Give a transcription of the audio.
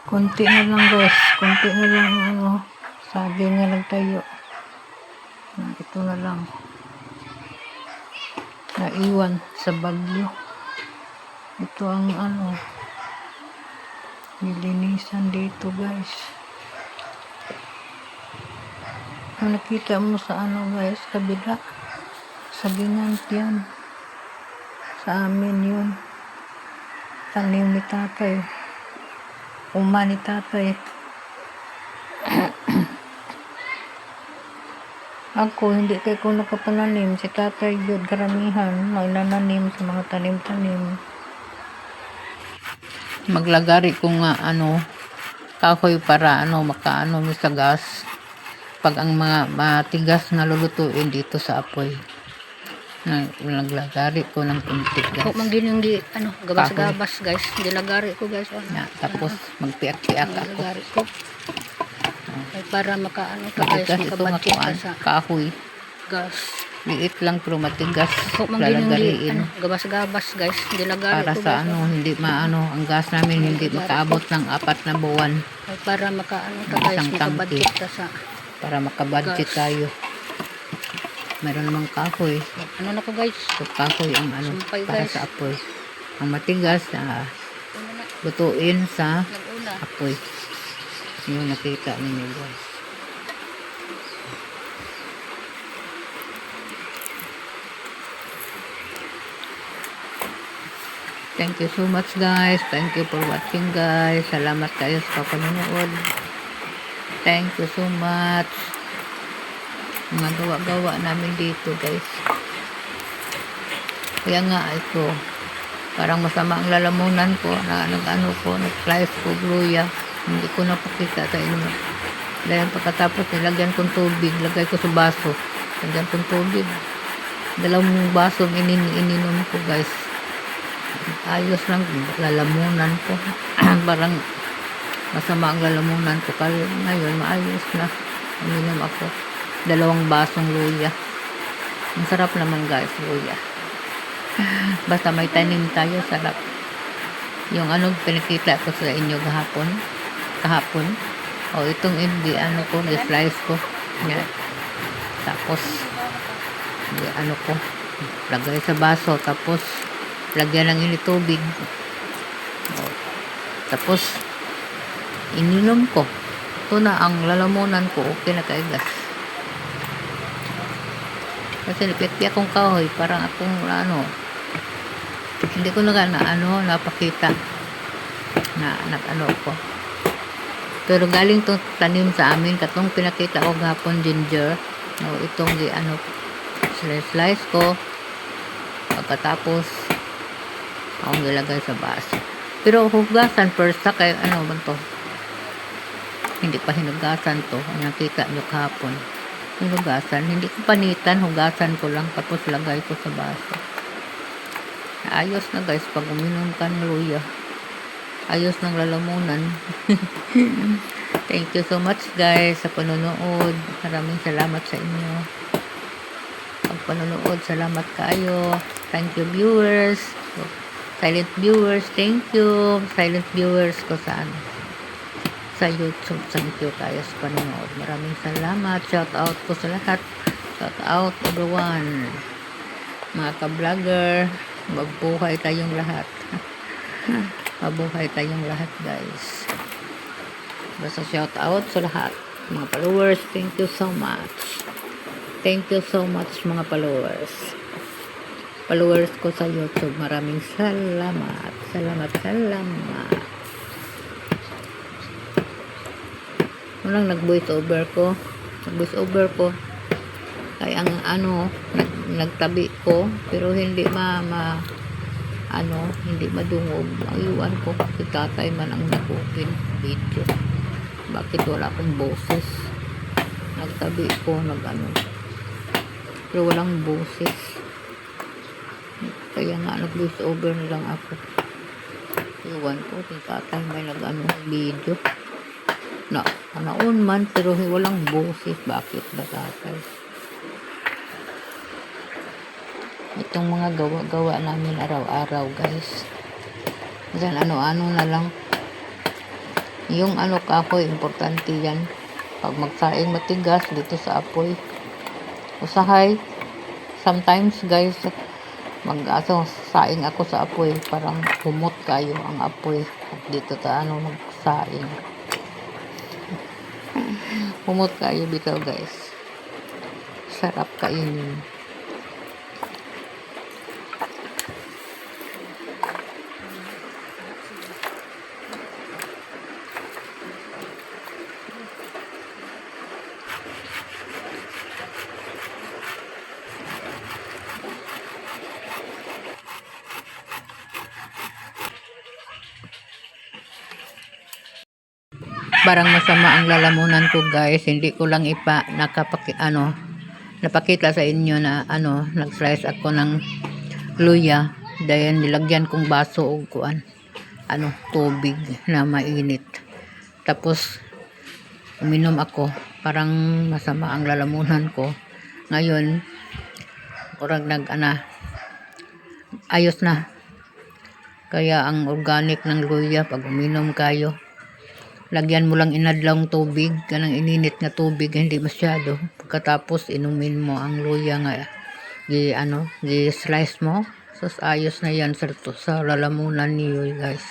Konti na lang guys. Konti na lang ano. Saging na lang tayo. Ito na lang. Naiwan sa Bagyo. Ito ang ano. Nilinisan dito guys. Ang nakita mo sa ano guys. Kabila. Sagingan yan. Sa amin yun. Tanim ni tatay. Uma ni tatay. Ako, hindi kay ko nakapananim. Si tatay yun, karamihan. Nananim sa mga tanim-tanim. Maglagari ko nga, ano, kahoy para, ano, makaano mi sa gas. Pag ang mga matigas na lulutuin dito sa apoy. Naglagari ko ng kunti gas. Ako mang din yung di, ano, gabas-gabas guys. Dilagari ko guys. Na, tapos magpiak-piak ako. Dilagari ko. Ay, para makaano ka guys, Matigas ito makabadget ka makuan. sa Kahoy. gas. Liit lang pero matigas. Ako mang din yung di, Lalagariin. ano, gabas-gabas guys. Dilagari Para ko sa guys. ano, hindi maano, ang gas namin hindi makaabot ng 4 na buwan. Ay, para makaano ka guys, Isang tangke. makabadget ka sa Para makabudget gas. tayo. Meron namang kahoy. Ano na ko guys? So, kahoy ang ano, Sumpay, para guys. sa apoy. Ang matigas, Ano na, lutuin sa nag-una. apoy. Yung nakita ninyo guys. Thank you so much guys. Thank you for watching guys. Salamat kayo sa panonood. Thank you so much. Mga gawa-gawa namin dito guys. Kaya nga ito. Parang masama ang lalamunan ko. Nag-ano ko. Nag-slice ko gluya. Hindi ko napakita sa inyo. Dahil pagkatapos nilagyan kong tubig. Lagay ko sa baso. Lagyan kong tubig. 2 basong ininom ko guys. Ayos lang lalamunan ko. Parang masama ang lalamunan ko. Kaya ngayon maayos na. Uminom ako 2 basong luya. Ang sarap naman guys luya. Basta may tanim tayo, sarap. Yung ano pinakita ko sa inyo kahapon. O itong hindi ano ko, slice ko. Yan. Tapos ano ko, lagay sa baso, tapos lagyan ng init tubig. Tapos ininom ko. Ito na ang lalamunan ko, okay na kaigas. Kasi napikpi akong kahoy, parang akong ano, hindi ko napakita na ano ko. Pero galing tong tanim sa amin, katong pinakita ko gapon ginger. No, itong slice ko. Pagkatapos akong ilagay sa baso. Pero hugasan first sa kay ano ba to? Hindi pa hinugasan to. Ang nakita nyo kahapon. Hinugasan. Hindi ko panitan. Hugasan ko lang. Tapos lagay ko sa baso. Ayos na guys. Pag uminom ka ng luya. Ayos ng lalamunan. Thank you so much guys sa panonood. Maraming salamat sa inyo. Pag panonood, salamat kayo. Thank you viewers. Silent viewers, thank you. Silent viewers ko sa YouTube. Thank you kayo sa panonood. Maraming salamat. Shout out ko sa lahat. Shout out everyone. Mga ka-vlogger, magbuhay tayong lahat. Mabuhay tayong lahat guys. Basta shout out sa lahat. Mga followers, thank you so much. Thank you so much mga followers. Followers ko sa YouTube, maraming salamat. Salamat. Walang nag-voice over ko. Ay ang ano, nagtabi ko, pero hindi hindi madungog. Ang iwan ko, si tatay man ang nag-open video. Bakit wala akong boses? Nagtabi ko, pero walang boses. Kaya nga nag-voice over na lang ako. Iwan ko, si tatay may video. Naon man, pero walang boses. Bakit ba tatay? Itong mga gawa namin araw-araw guys. Diyan ano-ano na lang. Yung ano kahoy, importante yan. Pag magsaing matigas dito sa apoy. Usahay, sometimes guys, saing ako sa apoy, parang humot kayo ang apoy. At dito ta ano magsaing. Humot kayo dito guys. Sarap kainin. Parang masama ang lalamunan ko guys, hindi ko lang napakita sa inyo na nag-slice ako ng luya, dahil nilagyan kong baso o tubig na mainit, tapos uminom ako. Parang masama ang lalamunan ko ngayon. Kurang ayos na. Kaya ang organic ng luya, pag uminom kayo, lagyan mo lang inadlawng tubig, kanang ininit na tubig, hindi masyado. Pagkatapos inumin mo ang luya nga gi slice mo. So ayos na yan sa lalamunan niyo guys.